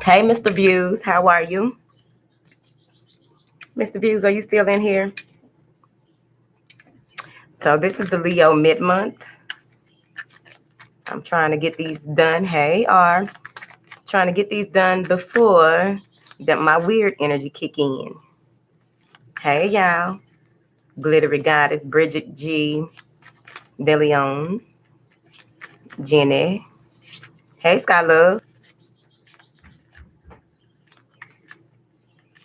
Hey, Mr. Views, how are you? Mr. Views, are you still in here? So this is the Leo mid-month. I'm trying to get these done. Hey, R. Trying to get these done before that my weird energy kick in. Hey, y'all. Glittery Goddess, Bridget G. DeLeon, Jenny. Hey, Sky Love.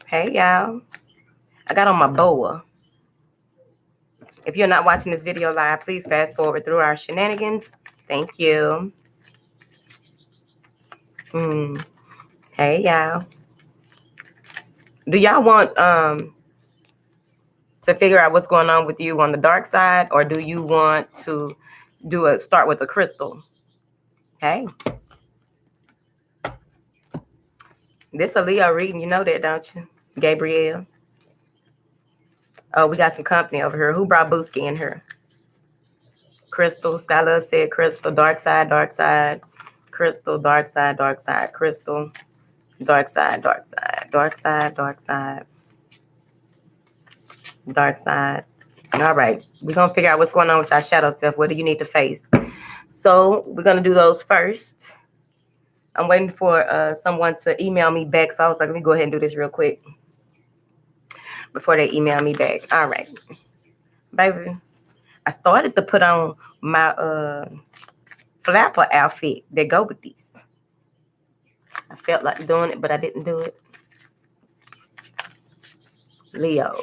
Hey, y'all. I got on my boa. If you're not watching this video live, please fast forward through our shenanigans. Thank you. Hey, y'all. Do y'all want to figure out what's going on with you on the dark side, or do you want to start with a crystal? Hey. This a Leo reading, you know that, don't you? Gabrielle. Oh, we got some company over here. Who brought Booski in here? Crystal. Skylar said crystal. Dark side, dark side. Crystal, dark side, dark side. Crystal, dark side, dark side. Dark side, dark side. Dark side. All right. We're going to figure out what's going on with your shadow self. What do you need to face? So we're going to do those first. I'm waiting for someone to email me back. So I was like, let me go ahead and do this real quick before they email me back. All right. Baby, I started to put on my flapper outfit that go with these. I felt like doing it, but I didn't do it. Leo.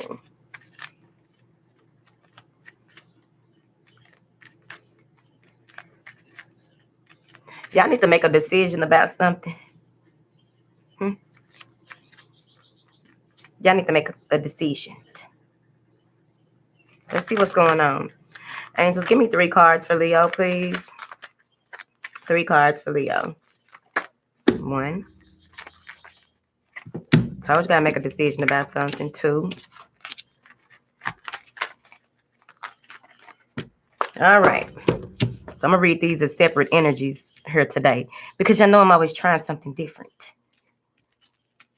Y'all need to make a decision about something. Y'all need to make a decision. Let's see what's going on. Angels, give me 3 cards for Leo, please. 3 cards for Leo. 1. Told you gotta make a decision about something. 2. All right. So I'm gonna read these as separate energies here today because y'all know I'm always trying something different.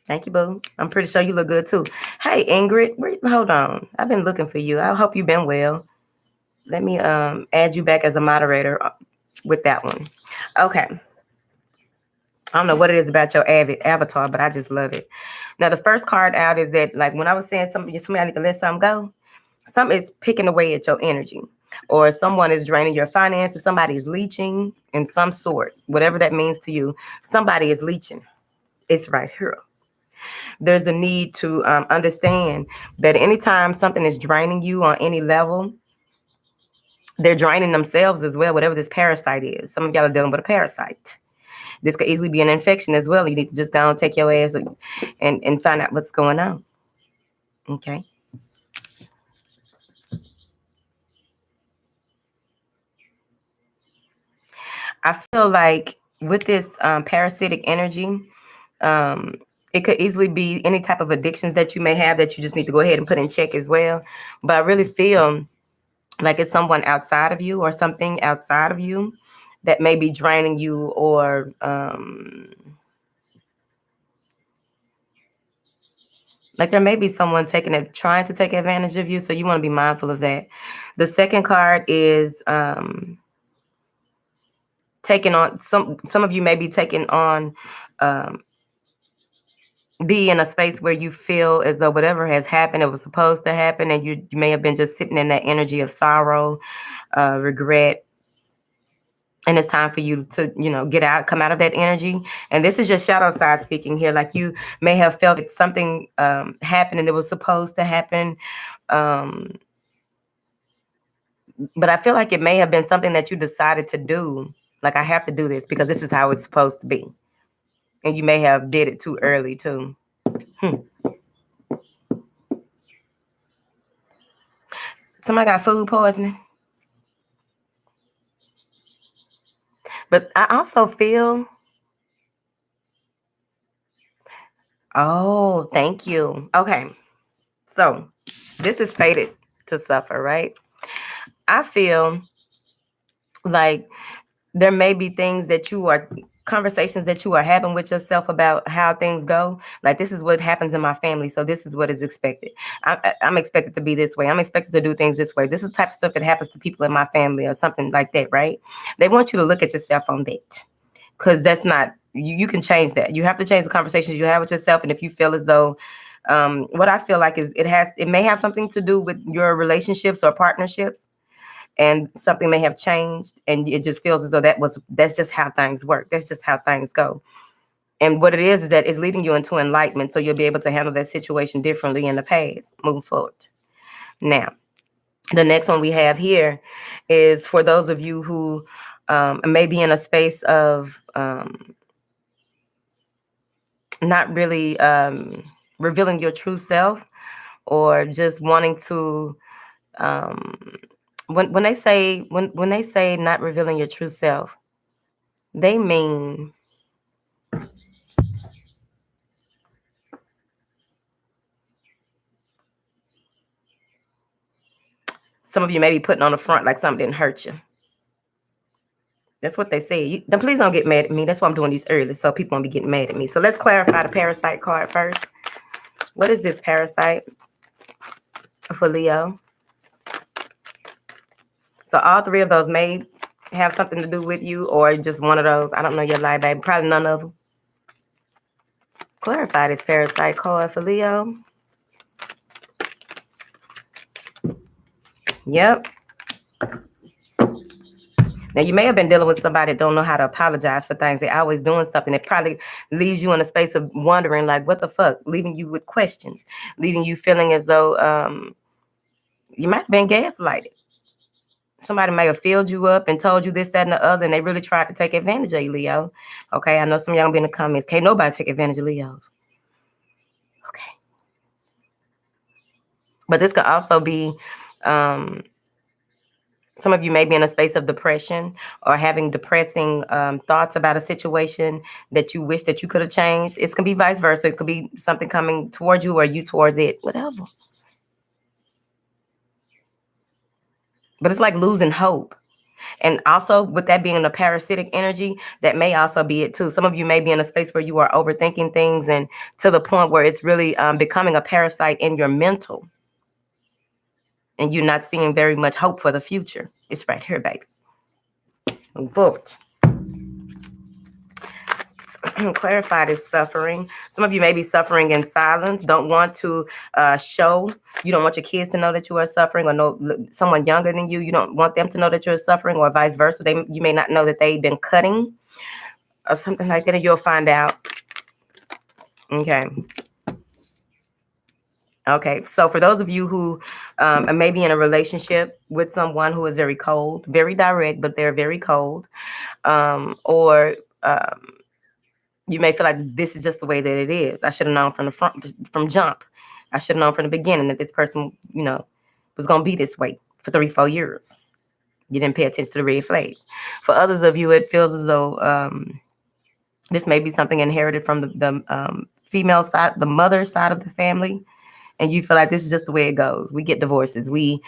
Thank you, boo. I'm pretty sure you look good too. Hey, Ingrid, hold on. I've been looking for you. I hope you've been well. Let me add you back as a moderator with that one. Okay. I don't know what it is about your avatar, but I just love it. Now, the first card out is that, like, when I was saying something, I need to let something go. Something is picking away at your energy, or someone is draining your finances. Somebody is leeching in some sort, whatever that means to you. Somebody is leeching. It's right here. There's a need to understand that anytime something is draining you on any level, they're draining themselves as well, whatever this parasite is. Some of y'all are dealing with a parasite. This could easily be an infection as well. You need to just go and take your ass and find out what's going on. Okay. I feel like with this parasitic energy, it could easily be any type of addictions that you may have that you just need to go ahead and put in check as well. But I really feel like it's someone outside of you or something outside of you that may be draining you, or like there may be someone trying to take advantage of you. So you want to be mindful of that. The second card is taking on some of you may be taking on be in a space where you feel as though whatever has happened, it was supposed to happen, and you may have been just sitting in that energy of sorrow, regret. And it's time for you to, come out of that energy. And this is your shadow side speaking here. Like you may have felt that something happened and it was supposed to happen. But I feel like it may have been something that you decided to do. Like, I have to do this because this is how it's supposed to be. And you may have did it too early too. Somebody got food poisoning. But I also feel, oh, thank you. Okay. So this is fated to suffer, right? I feel like there may be things that you are conversations that you are having with yourself about how things go. Like, this is what happens in my family, so this is what is expected. I'm expected to be this way. I'm expected to do things this way. This is the type of stuff that happens to people in my family or something like that, right? They want you to look at yourself on that, because that's not, you can change that. You have to change the conversations you have with yourself. And if you feel as though, what I feel like is it may have something to do with your relationships or partnerships, and something may have changed, and it just feels as though that's just how things work. That's just how things go. And what it is that it's leading you into enlightenment, so you'll be able to handle that situation differently in the past, moving forward. Now, the next one we have here is for those of you who may be in a space of not really revealing your true self, or just wanting to when they say not revealing your true self, they mean some of you may be putting on the front like something didn't hurt you. That's what they say. Then please don't get mad at me. That's why I'm doing these early, so people won't be getting mad at me. So let's clarify the parasite card first. What is this parasite for Leo? So all three of those may have something to do with you, or just one of those. I don't know your life, baby. Probably none of them. Clarify this parasite card for Leo. Yep. Now, you may have been dealing with somebody that don't know how to apologize for things. They're always doing something that probably leaves you in a space of wondering, like, what the fuck? Leaving you with questions, leaving you feeling as though you might have been gaslighted. Somebody may have filled you up and told you this, that, and the other, and they really tried to take advantage of you, Leo. Okay, I know some of y'all be in the comments. Can't nobody take advantage of Leos. Okay. But this could also be... some of you may be in a space of depression, or having depressing thoughts about a situation that you wish that you could have changed. It's going to be vice versa. It could be something coming towards you or you towards it, whatever. But it's like losing hope. And also, with that being a parasitic energy, that may also be it too. Some of you may be in a space where you are overthinking things, and to the point where it's really becoming a parasite in your mental. And you're not seeing very much hope for the future. It's right here, baby. Move forward. Clarify this suffering. Some of you may be suffering in silence. Don't want to show. You don't want your kids to know that you are suffering, or know someone younger than you. You don't want them to know that you're suffering, or vice versa. You may not know that they've been cutting or something like that, and you'll find out. Okay. Okay, so for those of you who may be in a relationship with someone who is very cold, very direct, but they're very cold, or you may feel like this is just the way that it is. I should have known from jump. I should have known from the beginning that this person, was going to be this way for 3-4 years. You didn't pay attention to the red flags. For others of you, it feels as though this may be something inherited from the female side, the mother side of the family. And you feel like this is just the way it goes. We get divorces. You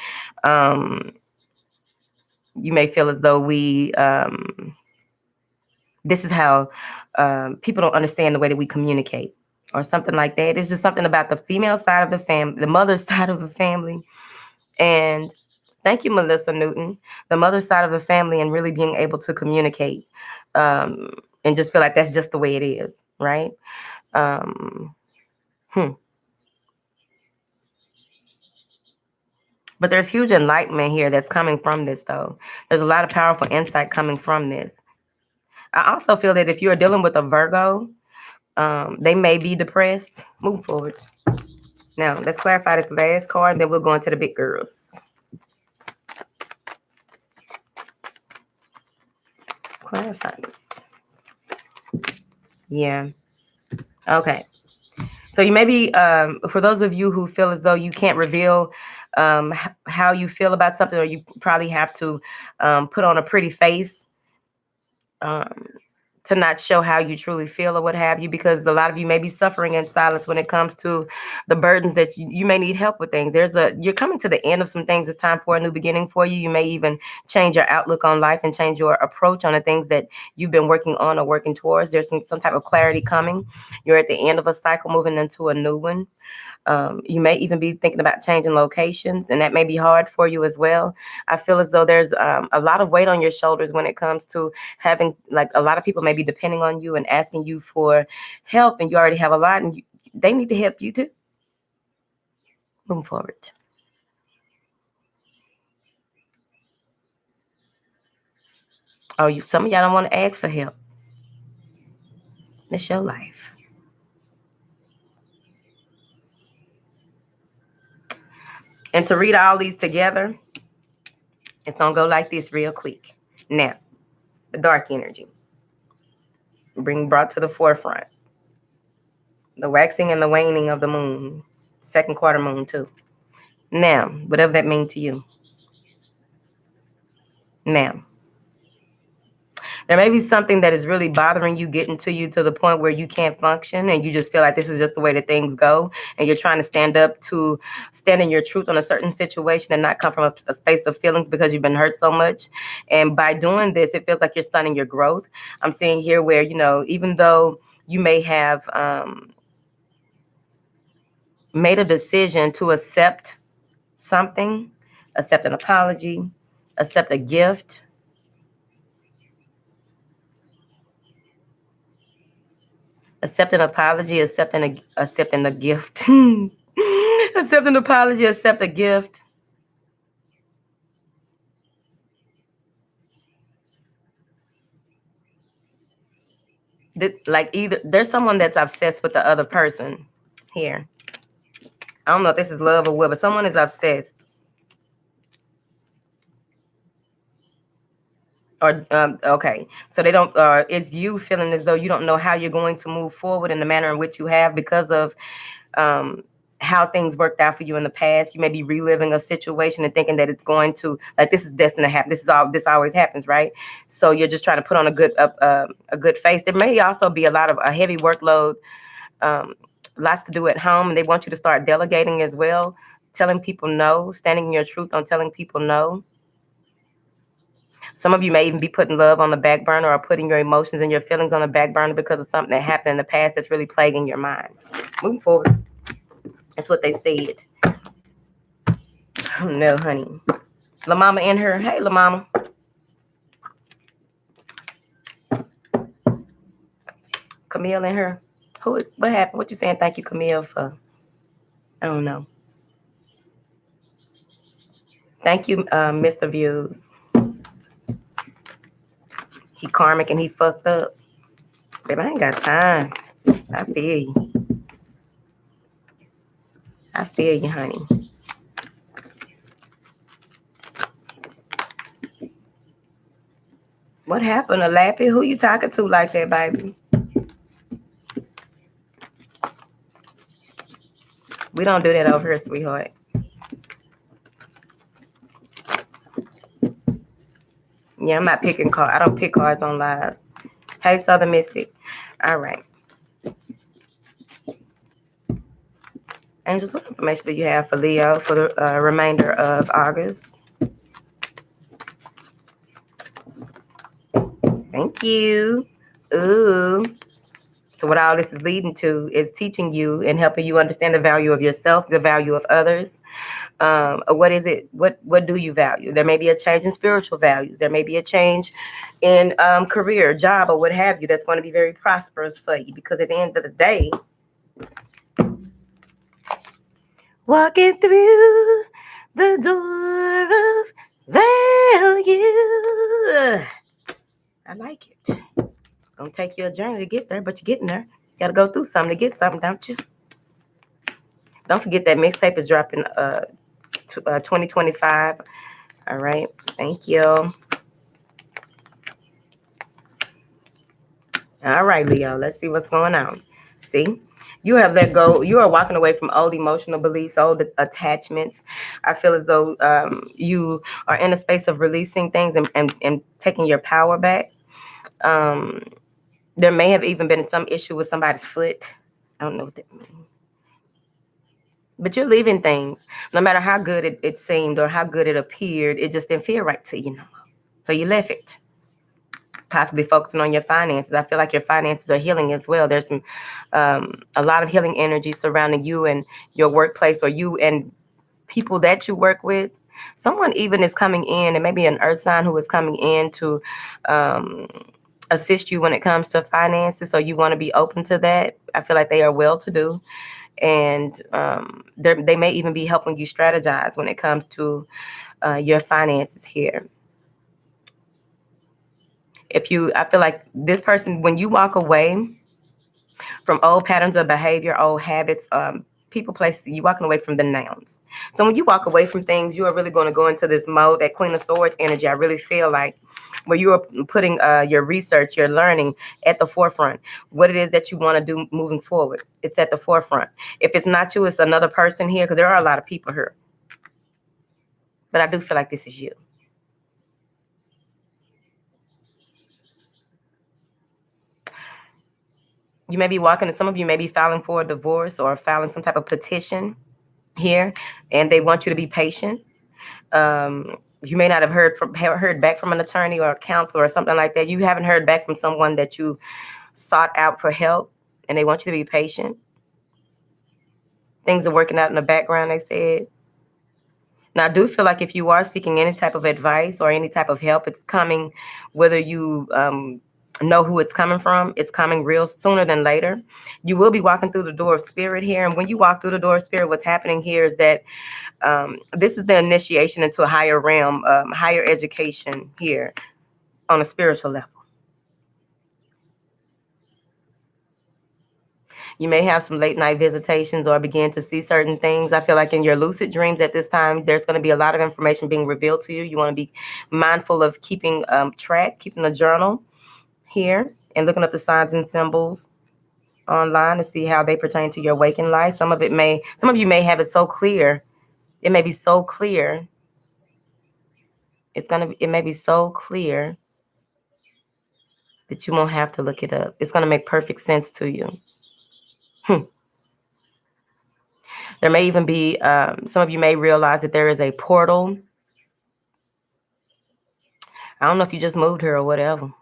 may feel as though this is how people don't understand the way that we communicate, or something like that. It's just something about the female side of the family, the mother's side of the family. And thank you, Melissa Newton, the mother's side of the family, and really being able to communicate and just feel like that's just the way it is, right? But there's huge enlightenment here that's coming from this, though. There's a lot of powerful insight coming from this. I also feel that if you're dealing with a Virgo, they may be depressed. Move forward. Now, let's clarify this last card, and then we'll go into the big girls. Clarify this. Yeah. Okay. So you may be, for those of you who feel as though you can't reveal how you feel about something, or you probably have to put on a pretty face to to not show how you truly feel or what have you, because a lot of you may be suffering in silence when it comes to the burdens that you may need help with things. You're coming to the end of some things. It's time for a new beginning for you. You may even change your outlook on life and change your approach on the things that you've been working on or working towards. There's some type of clarity coming. You're at the end of a cycle, moving into a new one. You may even be thinking about changing locations, and that may be hard for you as well. I feel as though there's a lot of weight on your shoulders when it comes to having, like, a lot of people may be depending on you and asking you for help, and you already have a lot, and they need to help you too. Moving forward. Oh, some of y'all don't want to ask for help. That's your life. And to read all these together, it's going to go like this real quick. Now, the dark energy. Brought to the forefront. The waxing and the waning of the moon. Second quarter moon, too. Now, whatever that means to you. Now, there may be something that is really bothering you, getting to you to the point where you can't function, and you just feel like this is just the way that things go, and you're trying to stand in your truth on a certain situation and not come from a space of feelings because you've been hurt so much. And by doing this, it feels like you're stunning your growth. I'm seeing here where, even though you may have made a decision to accept something, accept an apology, accept a gift, accept an apology, accepting a gift. Accept an apology, accept a gift. Either there's someone that's obsessed with the other person here. I don't know if this is love or what, but someone is obsessed. Or okay, so they don't. It's you feeling as though you don't know how you're going to move forward in the manner in which you have because of how things worked out for you in the past. You may be reliving a situation and thinking that it's going to, like, this is destined to happen. This always happens, right? So you're just trying to put on a good face. There may also be a heavy workload, lots to do at home, and they want you to start delegating as well, telling people no, standing in your truth on telling people no. Some of you may even be putting love on the back burner or putting your emotions and your feelings on the back burner because of something that happened in the past that's really plaguing your mind. Moving forward. That's what they said. Oh, no, honey. La Mama in her. Hey, La Mama. Camille in her. What happened? What you saying thank you, Camille, for? I don't know. Thank you, Mr. Views. He karmic and he fucked up. Babe, I ain't got time. I feel you. I feel you, honey. What happened, Alapi? Who you talking to like that, baby? We don't do that over here, sweetheart. Yeah, I'm not picking cards. I don't pick cards on lives. Hey, Southern Mystic. All right. Angels, what information do you have for Leo for the remainder of August? Thank you. Ooh. So what all this is leading to is teaching you and helping you understand the value of yourself, the value of others. What is it? What do you value? There may be a change in spiritual values. There may be a change in career, job, or what have you that's going to be very prosperous for you, because at the end of the day, walking through the door of value. I like it. It's going to take you a journey to get there, but you're getting there. You got to go through something to get something, don't you? Don't forget that mixtape is dropping 2025. All right. Thank you. All right, Leo. Let's see what's going on. See? You have let go. You are walking away from old emotional beliefs, old attachments. I feel as though you are in a space of releasing things and taking your power back. There may have even been some issue with somebody's foot. I don't know what that means. But you're leaving things, no matter how good it seemed or how good it appeared, it just didn't feel right to you no more. So you left it. Possibly focusing on your finances. I feel like your finances are healing as well. There's some a lot of healing energy surrounding you and your workplace, or you and people that you work with. Someone even is coming in, and maybe an earth sign who is coming in to assist you when it comes to finances. So you want to be open to that. I feel like they are well to do, and they may even be helping you strategize when it comes to your finances here. I feel like this person, when you walk away from old patterns of behavior, old habits, people, places, you walking away from the nouns. So when you walk away from things, you are really going to go into this mode, that Queen of Swords energy. I really feel like where you are putting your research, your learning at the forefront. What it is that you want to do moving forward, it's at the forefront. If it's not you, it's another person here, because there are a lot of people here. But I do feel like this is you. You may be walking, and some of you may be filing for a divorce or filing some type of petition here, and they want you to be patient. You may not have heard back from an attorney or a counselor or something like that. You haven't heard back from someone that you sought out for help, and they want you to be patient. Things are working out in the background, they said. Now, I do feel like if you are seeking any type of advice or any type of help, it's coming, whether you know who it's coming from, it's coming real sooner than later. You will be walking through the door of spirit here. And when you walk through the door of spirit, what's happening here is that this is the initiation into a higher realm, higher education here on a spiritual level. You may have some late night visitations or begin to see certain things. I feel like in your lucid dreams at this time, there's going to be a lot of information being revealed to you. You want to be mindful of keeping track, keeping a journal here, and looking up the signs and symbols online to see how they pertain to your waking life. Some of you may have it so clear. It may be so clear. It may be so clear that you won't have to look it up. It's going to make perfect sense to you. There may even be, some of you may realize that there is a portal. I don't know if you just moved here or whatever.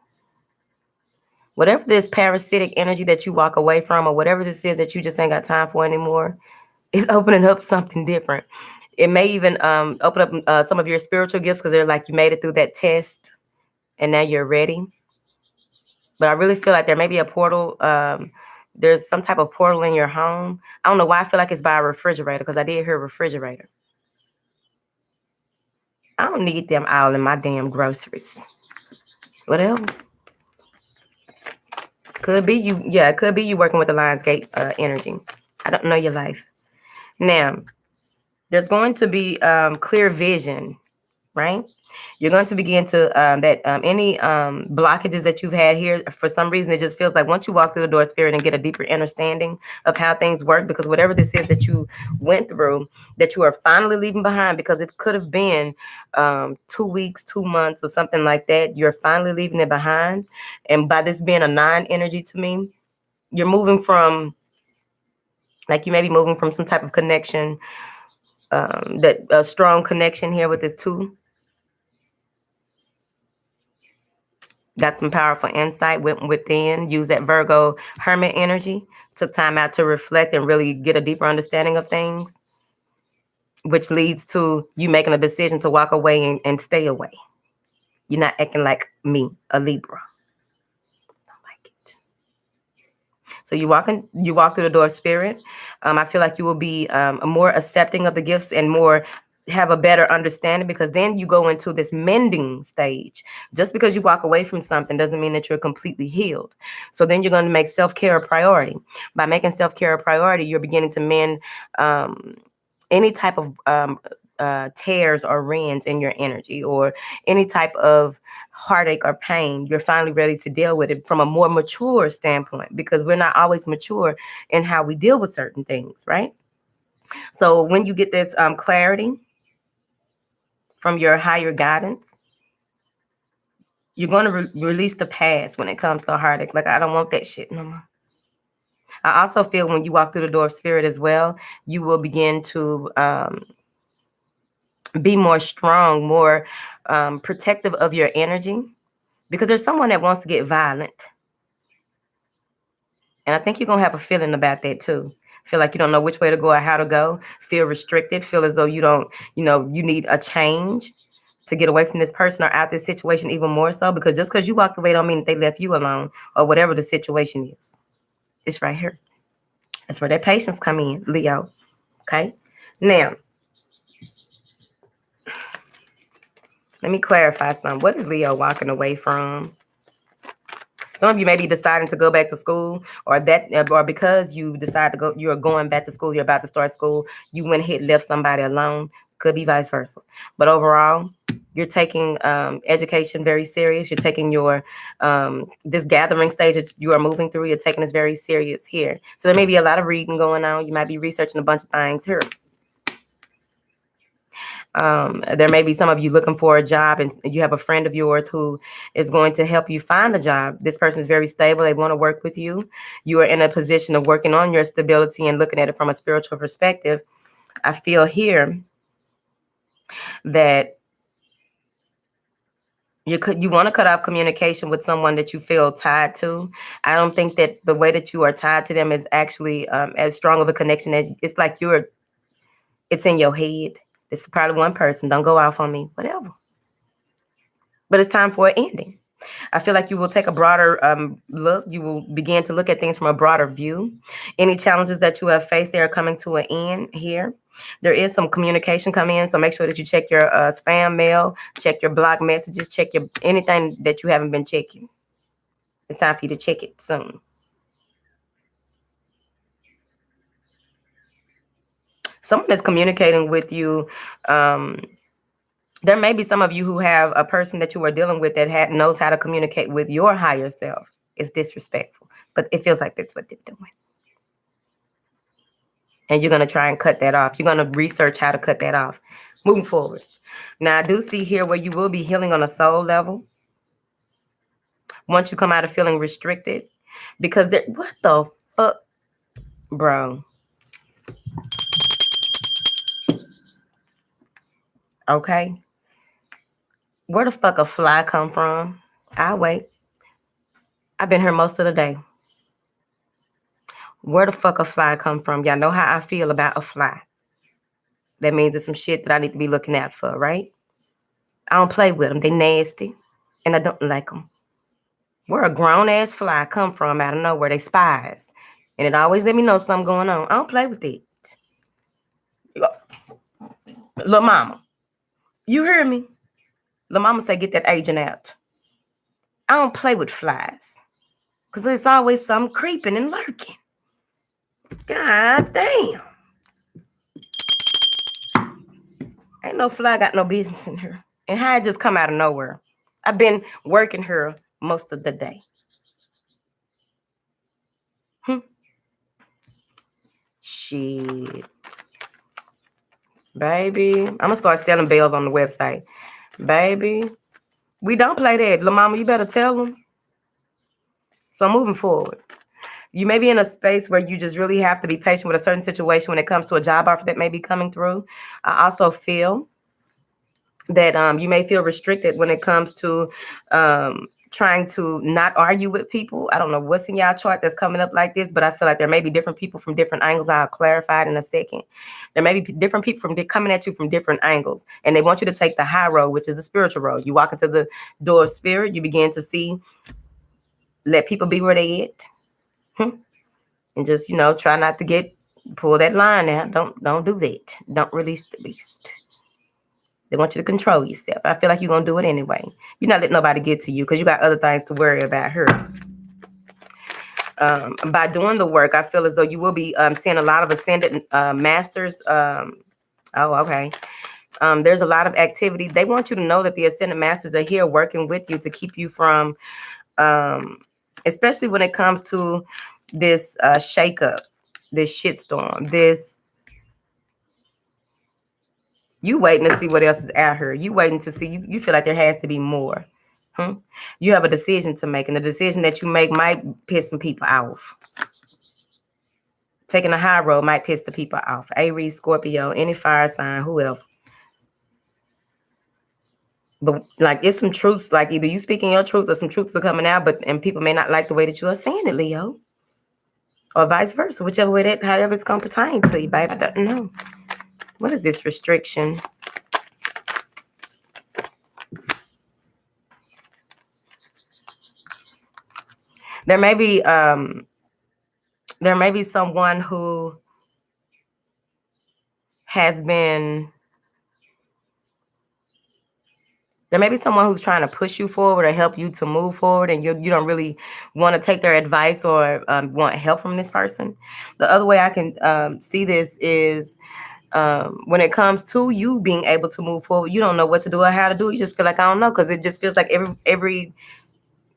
Whatever this parasitic energy that you walk away from, or whatever this is that you just ain't got time for anymore, is opening up something different. It may even open up some of your spiritual gifts, because they're like, you made it through that test and now you're ready. But I really feel like there may be a portal. There's some type of portal in your home. I don't know why I feel like it's by a refrigerator, because I did hear refrigerator. I don't need them all in my damn groceries. Whatever. Could be you. Yeah, it could be you working with the Lionsgate energy. I don't know your life. Now, there's going to be clear vision, right? You're going to begin to any blockages that you've had here, for some reason, it just feels like once you walk through the door of spirit and get a deeper understanding of how things work, because whatever this is that you went through, that you are finally leaving behind, because it could have been 2 weeks, 2 months, or something like that. You're finally leaving it behind. And by this being a 9 energy to me, you're moving from, like, you may be moving from some type of connection, that a strong connection here with this 2. Got some powerful insight, went within, used that Virgo hermit energy, took time out to reflect and really get a deeper understanding of things, which leads to you making a decision to walk away and stay away. You're not acting like me, a Libra. I don't like it. So you walk through the door of spirit. I feel like you will be more accepting of the gifts and more have a better understanding, because then you go into this mending stage. Just because you walk away from something doesn't mean that you're completely healed. So then you're going to make self-care a priority. By making self-care a priority, you're beginning to mend any type of tears or rents in your energy, or any type of heartache or pain. You're finally ready to deal with it from a more mature standpoint, because we're not always mature in how we deal with certain things, right? So when you get this clarity from your higher guidance, You're going to release the past when it comes to heartache. Like, I don't want that shit no more. I also feel when you walk through the door of spirit as well, you will begin to be more strong, more protective of your energy, because there's someone that wants to get violent. And I think you're going to have a feeling about that too. Feel like you don't know which way to go or how to go. Feel restricted. Feel as though you don't, you need a change to get away from this person or out this situation even more so. Because just because you walked away don't mean that they left you alone or whatever the situation is. It's right here. That's where that patience come in, Leo. Okay? Now, let me clarify something. What is Leo walking away from? Some of you may be deciding to go back to school, or because you decide to go, you're going back to school, you're about to start school, you went ahead and left somebody alone. Could be vice versa. But overall, you're taking education very serious. You're taking your this gathering stage that you are moving through. You're taking this very serious here. So there may be a lot of reading going on. You might be researching a bunch of things here. There may be some of you looking for a job, and you have a friend of yours who is going to help you find a job. This person is very stable. They want to work with you. You are in a position of working on your stability and looking at it from a spiritual perspective. I feel here that you want to cut off communication with someone that you feel tied to. I don't think that the way that you are tied to them is actually as strong of a connection as it's like it's in your head. It's for probably one person. Don't go off on me, whatever. But it's time for an ending. I feel like you will take a broader look. You will begin to look at things from a broader view. Any challenges that you have faced, they are coming to an end here. There is some communication coming in, so make sure that you check your spam mail, check your block messages, check your anything that you haven't been checking. It's time for you to check it soon. Someone is communicating with you. There may be some of you who have a person that you are dealing with that knows how to communicate with your higher self. It's disrespectful, but it feels like that's what they're doing. And you're going to try and cut that off. You're going to research how to cut that off. Moving forward. Now, I do see here where you will be healing on a soul level. Once you come out of feeling restricted. Because what the fuck? Bro. Okay. Where the fuck a fly come from? I'll wait. I've been here most of the day. Where the fuck a fly come from? Y'all know how I feel about a fly. That means it's some shit that I need to be looking out for, right? I don't play with them. They nasty. And I don't like them. Where a grown-ass fly come from out of nowhere? They spies. And it always let me know something going on. I don't play with it. Little mama. You hear me? Little mama say, get that agent out. I don't play with flies. Because there's always something creeping and lurking. God damn. Ain't no fly got no business in here. And how it just come out of nowhere. I've been working here most of the day. Shit. Baby. I'm going to start selling bells on the website. Baby. We don't play that. Little mama, you better tell them. So moving forward. You may be in a space where you just really have to be patient with a certain situation when it comes to a job offer that may be coming through. I also feel that you may feel restricted when it comes to trying to not argue with people. I don't know what's in y'all chart that's coming up like this, but I feel like there may be different people from different angles. I'll clarify it in a second. There may be different people coming at you from different angles, and they want you to take the high road, which is the spiritual road. You walk into the door of spirit, you begin to see, let people be where they at. And just, try not to pull that line out. Don't do that. Don't release the beast. They want you to control yourself. I feel like you're going to do it anyway. You're not letting nobody get to you because you got other things to worry about her. By doing the work, I feel as though you will be seeing a lot of ascended masters. Okay. There's a lot of activity. They want you to know that the ascended masters are here working with you to keep you from, especially when it comes to this shakeup, this shitstorm, you waiting to see what else is out here. You waiting to see, you feel like there has to be more. You have a decision to make, and the decision that you make might piss some people off. Taking a high road might piss the people off. Aries, Scorpio, any fire sign, whoever. But like, it's some truths. Like, either you speaking your truth or some truths are coming out, and people may not like the way that you are saying it, Leo, or vice versa, whichever way that, however it's gonna pertain to you, babe. I don't know. What is this restriction? There may be someone who has been. There may be someone who's trying to push you forward or help you to move forward, and you don't really want to take their advice or want help from this person. The other way I can see this is when it comes to you being able to move forward, you don't know what to do or how to do it. You just feel like, I don't know, because it just feels like every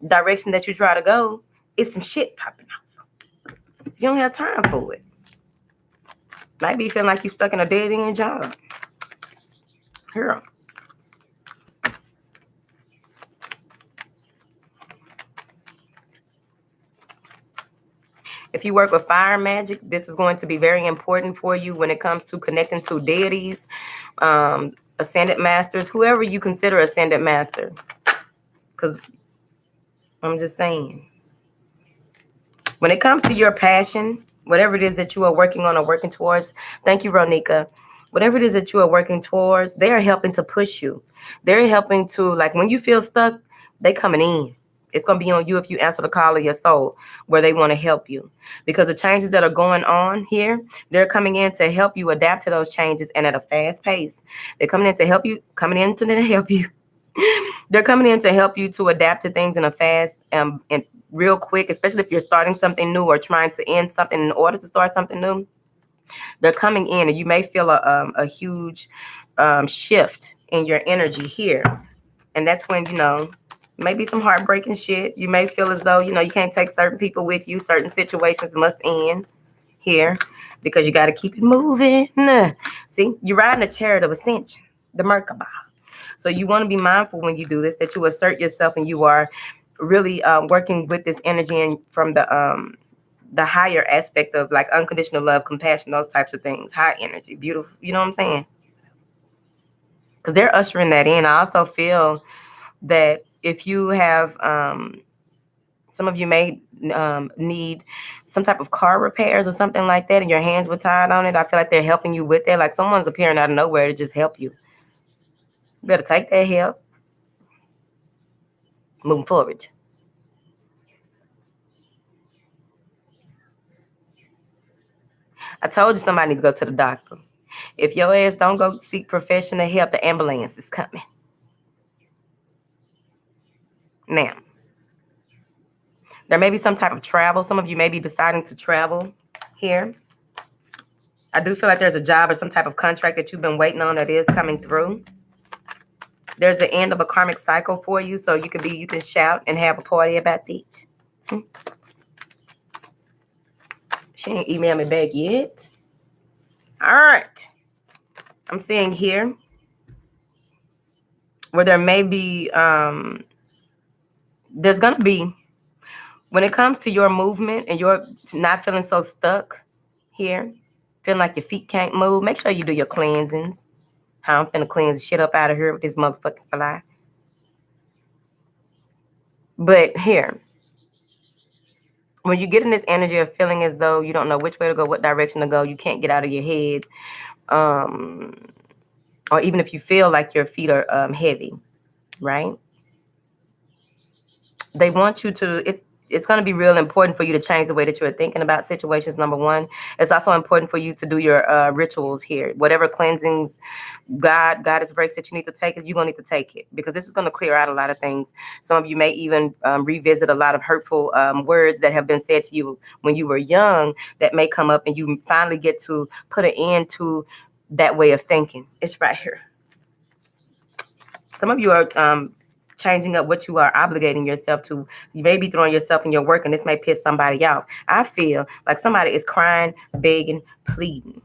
direction that you try to go, it's some shit popping up. You don't have time for it. Might be feeling like you're stuck in a dead-end job. Here. If you work with fire magic, this is going to be very important for you when it comes to connecting to deities, ascended masters, whoever you consider ascended master. Because I'm just saying, when it comes to your passion, whatever it is that you are working on or working towards, thank you, Ronika. Whatever it is that you are working towards, they are helping to push you. They're helping to, like, when you feel stuck, they coming in. It's going to be on you if you answer the call of your soul, where they want to help you. Because the changes that are going on here, they're coming in to help you adapt to those changes, and at a fast pace. They're coming in to help you, They're coming in to help you to adapt to things in a fast and real quick, especially if you're starting something new or trying to end something in order to start something new. They're coming in, and you may feel a huge shift in your energy here. And that's when, maybe some heartbreaking shit. You may feel as though, you can't take certain people with you. Certain situations must end here because you got to keep it moving. See, you're riding a chariot of ascension, the Merkaba. So you want to be mindful when you do this, that you assert yourself and you are really working with this energy and from the higher aspect of, like, unconditional love, compassion, those types of things. High energy, beautiful. You know what I'm saying? Because they're ushering that in. I also feel that if you have, some of you may need some type of car repairs or something like that, and your hands were tied on it. I feel like they're helping you with that. Like, someone's appearing out of nowhere to just help you. You better take that help. Moving forward. I told you somebody needs to go to the doctor. If your ass don't go seek professional help, the ambulance is coming. Now, there may be some type of travel. Some of you may be deciding to travel here. I do feel like there's a job or some type of contract that you've been waiting on that is coming through. There's the end of a karmic cycle for you, so you can shout and have a party about that. She ain't emailed me back yet. All right. I'm seeing here where there may be, there's going to be, when it comes to your movement and you're not feeling so stuck here, feeling like your feet can't move, make sure you do your cleansings. How I'm finna cleanse shit up out of here with this motherfucking fly. But here, when you get in this energy of feeling as though you don't know which way to go, what direction to go, you can't get out of your head, or even if you feel like your feet are heavy, right? They want you to, it's going to be real important for you to change the way that you're thinking about situations, number one. It's also important for you to do your rituals here. Whatever cleansings, goddess breaks that you need to take, you're going to need to take it, because this is going to clear out a lot of things. Some of you may even revisit a lot of hurtful words that have been said to you when you were young that may come up, and you finally get to put an end to that way of thinking. It's right here. Some of you are changing up what you are obligating yourself to. You may be throwing yourself in your work, and this may piss somebody off. I feel like somebody is crying, begging, pleading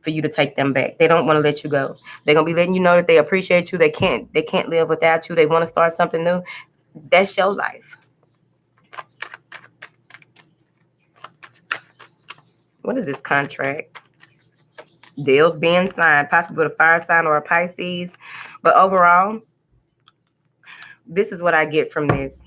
for you to take them back. They don't want to let you go. They're gonna be letting you know that they appreciate you. They can't live without you. They want to start something new. That's your life. What is this contract? Deals being signed, possibly with a fire sign or a Pisces. But overall, this is what I get from this.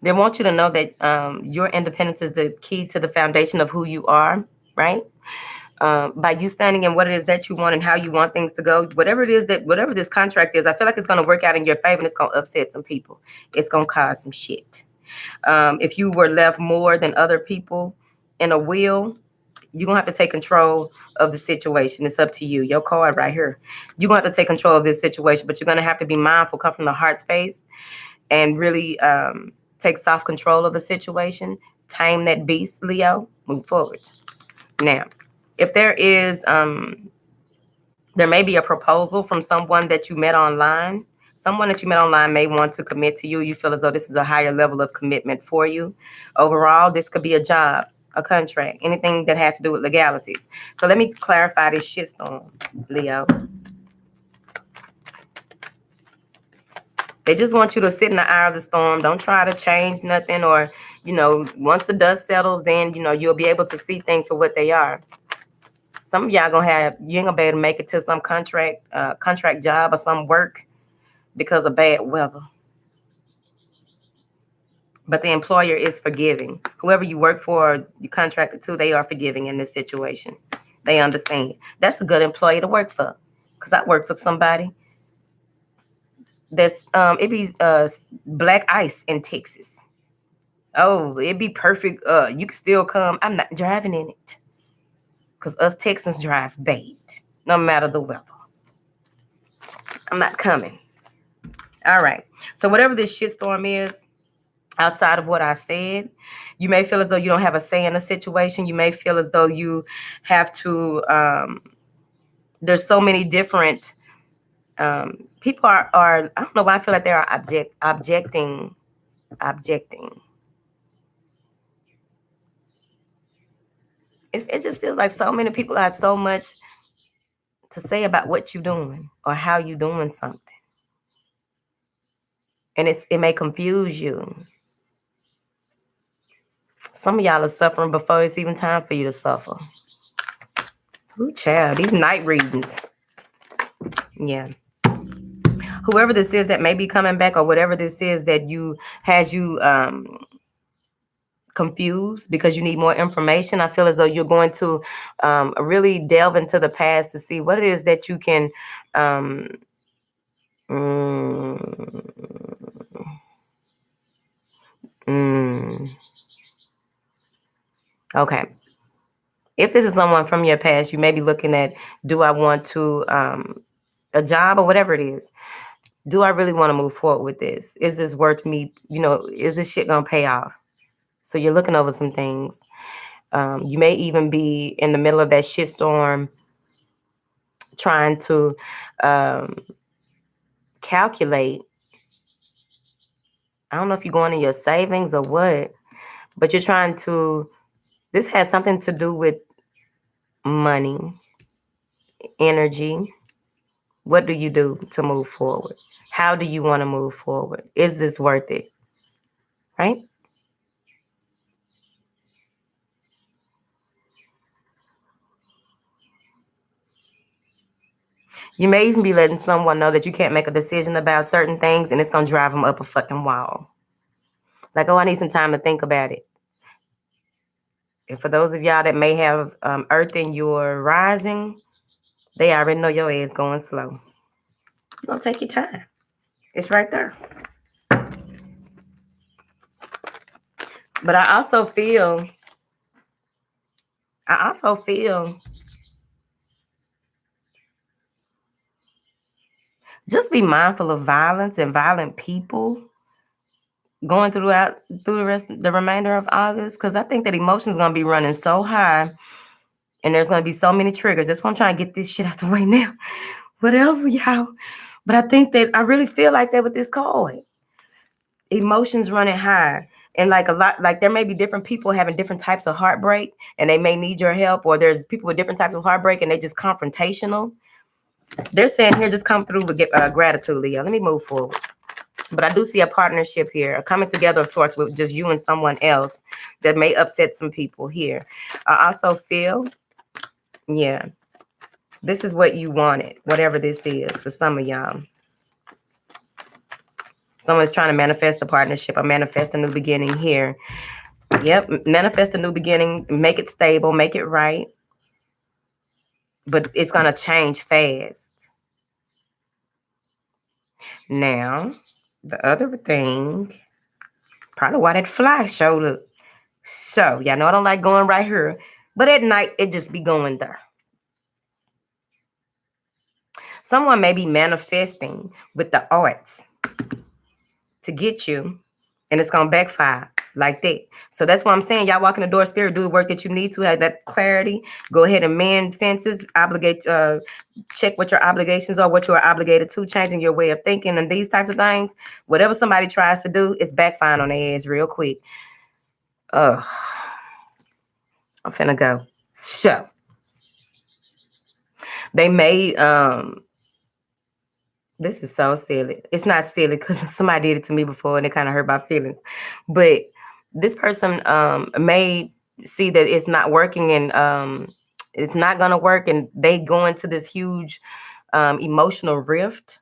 They want you to know that your independence is the key to the foundation of who you are, right? By you standing in what it is that you want and how you want things to go, whatever this contract is, I feel like it's going to work out in your favor, and it's going to upset some people. It's going to cause some shit. If you were left more than other people in a will, you're going to have to take control of the situation. It's up to you. Your card right here. You're going to have to take control of this situation, but you're going to have to be mindful, come from the heart space, and really take soft control of the situation. Tame that beast, Leo. Move forward. Now, if there is, there may be a proposal from someone that you met online. Someone that you met online may want to commit to you. You feel as though this is a higher level of commitment for you. Overall, this could be a job, a contract, anything that has to do with legalities. So let me clarify this shitstorm, Leo. They just want you to sit in the eye of the storm. Don't try to change nothing, or, once the dust settles, then, you'll be able to see things for what they are. Some of y'all you ain't gonna be able to make it to some contract job or some work because of bad weather. But the employer is forgiving. Whoever you work for or you contracted to, they are forgiving in this situation. They understand. That's a good employee to work for. Because I work for somebody that's it be black ice in Texas. Oh, it'd be perfect. You can still come. I'm not driving in it. Because us Texans drive bad, no matter the weather. I'm not coming. All right. So whatever this shitstorm is, outside of what I said, you may feel as though you don't have a say in the situation. You may feel as though you have to, there's so many different, people are, I don't know why I feel like they are objecting. It just feels like so many people have so much to say about what you're doing or how you're doing something. And it may confuse you. Some of y'all are suffering before it's even time for you to suffer. Ooh, child, these night readings. Yeah. Whoever this is that may be coming back, or whatever this is that has you confused because you need more information, I feel as though you're going to really delve into the past to see what it is that you can okay. If this is someone from your past, you may be looking at, do I want to a job or whatever it is? Do I really want to move forward with this? Is this worth me? Is this shit gonna pay off? So you're looking over some things. You may even be in the middle of that shitstorm trying to calculate. I don't know if you're going in your savings or what, but you're trying to, this has something to do with money, energy. What do you do to move forward? How do you want to move forward? Is this worth it? Right? You may even be letting someone know that you can't make a decision about certain things, and it's going to drive them up a fucking wall. Like, oh, I need some time to think about it. And for those of y'all that may have Earth in your rising, they already know your ass going slow. You're going to take your time. It's right there. But I also feel just be mindful of violence and violent people going through the remainder of August, because I think that emotions going to be running so high, and there's going to be so many triggers. That's why I'm trying to get this shit out the way now. Whatever, y'all. But I think that I really feel like that with this card. Emotions running high, And like a lot, like there may be different people having different types of heartbreak and they may need your help, or there's people with different types of heartbreak and they just confrontational. They're saying here, just come through with gratitude, Leo. Let me move forward. But I do see a partnership here, a coming together of sorts with just you and someone else that may upset some people here. I also feel, yeah, this is what you wanted, whatever this is for some of y'all. Someone's trying to manifest a partnership or manifest a new beginning here. Yep, manifest a new beginning, make it stable, make it right. But it's going to change fast. Now, the other thing, probably why that fly showed up. So, y'all know I don't like going right here. But at night, it just be going there. Someone may be manifesting with the arts to get you, and it's going to backfire like that. So that's why I'm saying y'all walk in the door, spirit, do the work that you need to have that clarity. Go ahead and mend fences, check what your obligations are, what you are obligated to, changing your way of thinking and these types of things. Whatever somebody tries to do, it's backfiring on their ass real quick. I'm finna go. So they may this is so silly. It's not silly because somebody did it to me before and it kind of hurt my feelings. But this person may see that it's not working and it's not going to work. And they go into this huge emotional rift.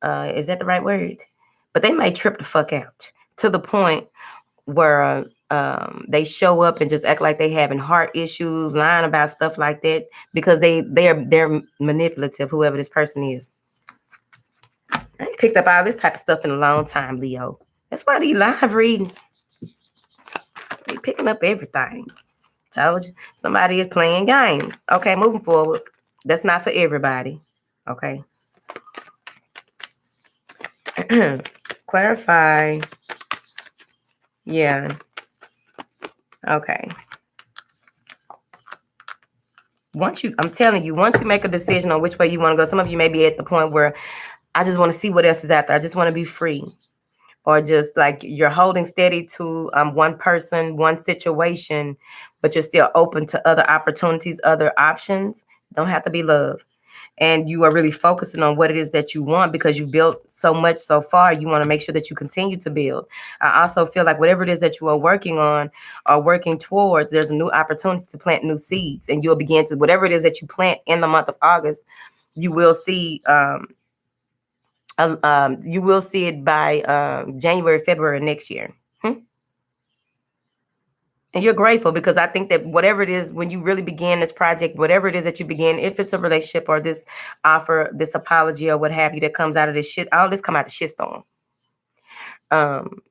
Is that the right word? But they may trip the fuck out to the point where they show up and just act like they having heart issues, lying about stuff like that because they're manipulative, whoever this person is. I ain't picked up all this type of stuff in a long time, Leo. That's why these live readings, they picking up everything. Told you. Somebody is playing games. Okay, moving forward. That's not for everybody. Okay. Clarify. Yeah. Okay. I'm telling you, once you make a decision on which way you want to go, some of you may be at the point where I just want to see what else is out there. I just want to be free. Or just like you're holding steady to one person, one situation, but you're still open to other opportunities, other options. Don't have to be love. And you are really focusing on what it is that you want because you've built so much so far. You want to make sure that you continue to build. I also feel like whatever it is that you are working on or working towards, there's a new opportunity to plant new seeds. And you'll begin to, whatever it is that you plant in the month of August, you will see you will see it by January, February next year. And you're grateful because I think that whatever it is, when you really begin this project, whatever it is that you begin, if it's a relationship or this offer, this apology or what have you that comes out of this shit, all this come out the shitstorm.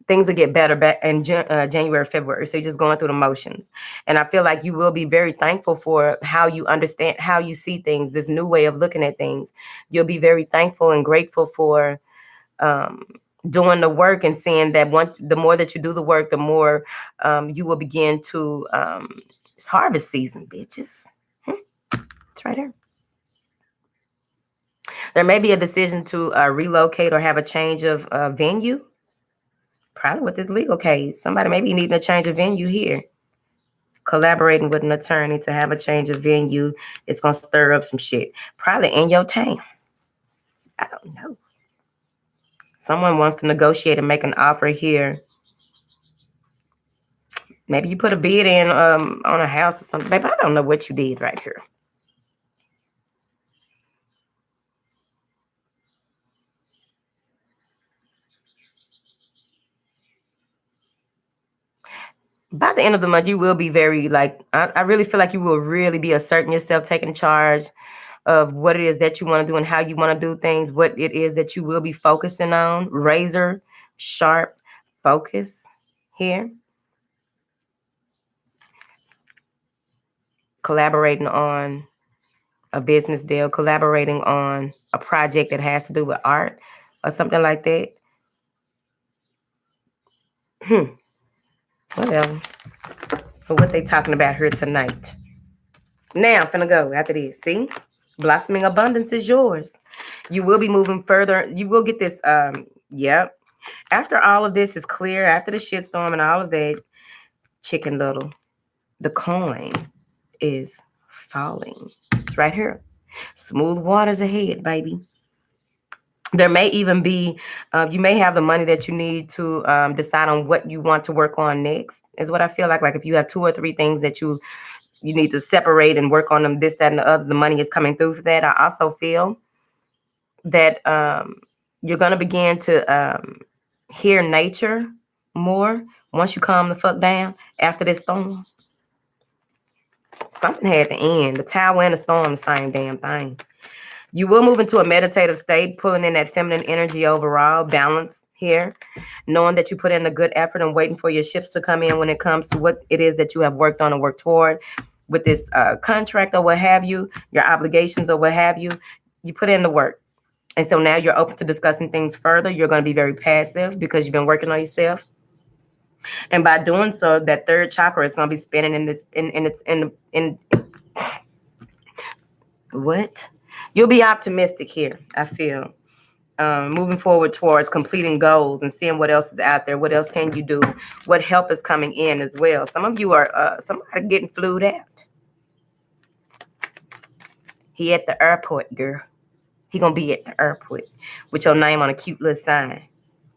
Things will get better back in January, February. So you're just going through the motions. And I feel like you will be very thankful for how you understand, how you see things, this new way of looking at things. You'll be very thankful and grateful for doing the work and seeing that the more that you do the work, the more you will begin to, it's harvest season, bitches. It's right here. There may be a decision to relocate or have a change of venue. Probably with this legal case. Somebody may be needing a change of venue here. Collaborating with an attorney to have a change of venue. It's going to stir up some shit. Probably in your town. I don't know. Someone wants to negotiate and make an offer here. Maybe you put a bid in on a house or something. Baby, I don't know what you did right here. By the end of the month, you will be very I really feel like you will really be asserting yourself, taking charge of what it is that you want to do and how you want to do things, what it is that you will be focusing on. Razor sharp focus here. Collaborating on a business deal, collaborating on a project that has to do with art or something like that. Whatever. But what they talking about here tonight. Now I'm finna go after this. See? Blossoming abundance is yours. You will be moving further. You will get this. Yep. After all of this is clear, after the shitstorm and all of that, Chicken Little, the coin is falling. It's right here. Smooth waters ahead, baby. There may even be, you may have the money that you need to decide on what you want to work on next, is what I feel like. Like if you have 2 or 3 things that you need to separate and work on them, this, that, and the other, the money is coming through for that. I also feel that you're going to begin to hear nature more once you calm the fuck down after this storm. Something had to end. The tower and the storm, the same damn thing. You will move into a meditative state, pulling in that feminine energy overall, balance here, knowing that you put in a good effort and waiting for your ships to come in when it comes to what it is that you have worked on and worked toward with this contract or what have you, your obligations or what have you. You put in the work. And so now you're open to discussing things further. You're going to be very passive because you've been working on yourself. And by doing so, that third chakra is going to be spinning in what? You'll be optimistic here, I feel. Moving forward towards completing goals and seeing what else is out there. What else can you do? What help is coming in as well. Some of you are getting flued out. He at the airport, girl. He gonna be at the airport with your name on a cute little sign.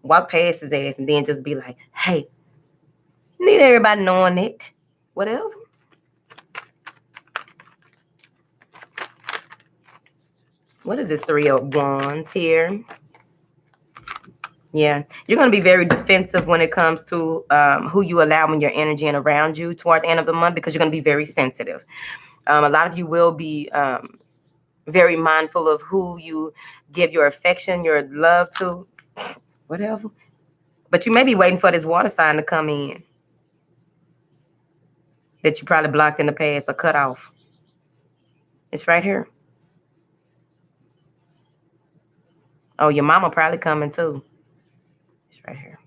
Walk past his ass and then just be like, hey, need everybody knowing it. Whatever. What is this 3 of Wands here? Yeah, you're going to be very defensive when it comes to who you allow in your energy and around you toward the end of the month, because you're going to be very sensitive. A lot of you will be very mindful of who you give your affection, your love to, whatever. But you may be waiting for this water sign to come in that you probably blocked in the past or cut off. It's right here. Oh, your mama probably coming too. It's right here.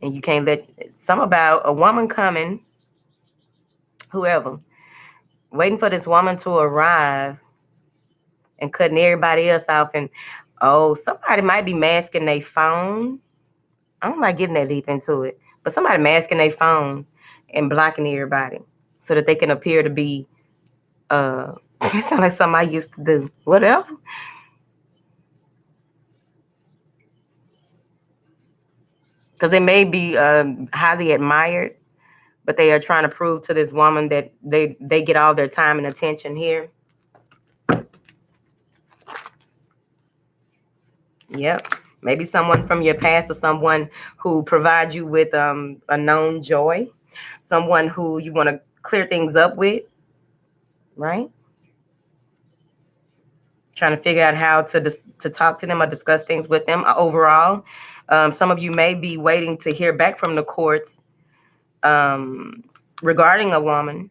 And you can't let some about a woman coming, whoever, waiting for this woman to arrive and cutting everybody else off. And somebody might be masking their phone. I don't like getting that deep into it, but somebody masking their phone and blocking everybody so that they can appear to be it sounds like something I used to do. Whatever. Because they may be highly admired, but they are trying to prove to this woman that they get all their time and attention here. Yep. Maybe someone from your past or someone who provides you with a known joy. Someone who you want to clear things up with, right? Trying to figure out how to talk to them or discuss things with them overall. Some of you may be waiting to hear back from the courts regarding a woman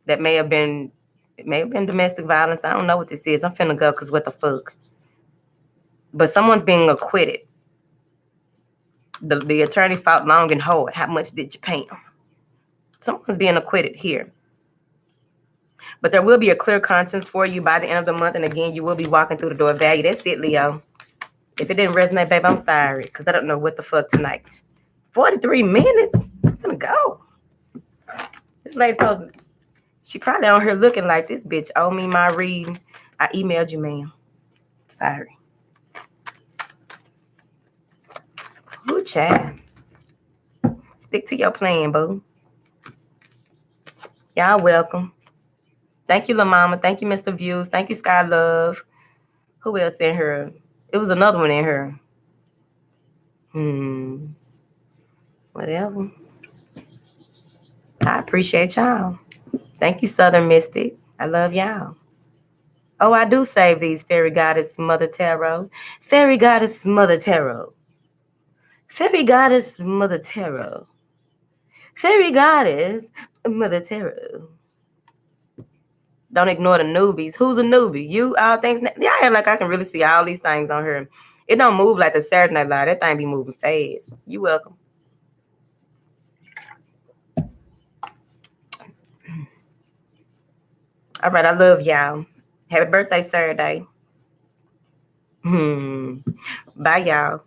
that may have been domestic violence. I don't know what this is. I'm finna go because what the fuck. But someone's being acquitted. The attorney fought long and hard. How much did you pay him? Someone's being acquitted here. But there will be a clear conscience for you by the end of the month. And again, you will be walking through the door of value. That's it, Leo. If it didn't resonate, babe, I'm sorry. Because I don't know what the fuck tonight. 43 minutes? I'm gonna go. This lady she probably on here looking like this bitch owe me my reading. I emailed you, ma'am. Sorry. Ooh, child. Stick to your plan, boo. Y'all welcome. Thank you, La Mama. Thank you, Mr. Views. Thank you, Sky Love. Who else in here? It was another one in here. Whatever. I appreciate y'all. Thank you, Southern Mystic. I love y'all. Oh, I do save these Fairy Goddess Mother Tarot. Fairy Goddess Mother Tarot. Fairy Goddess Mother Tarot. Fairy Goddess Mother Tarot. Don't ignore the newbies. Who's a newbie? You, all things. Yeah, I like I can really see all these things on here. It don't move like the Saturday Night Live. That thing be moving fast. You welcome. All right, I love y'all. Happy birthday, Saturday. Bye, y'all.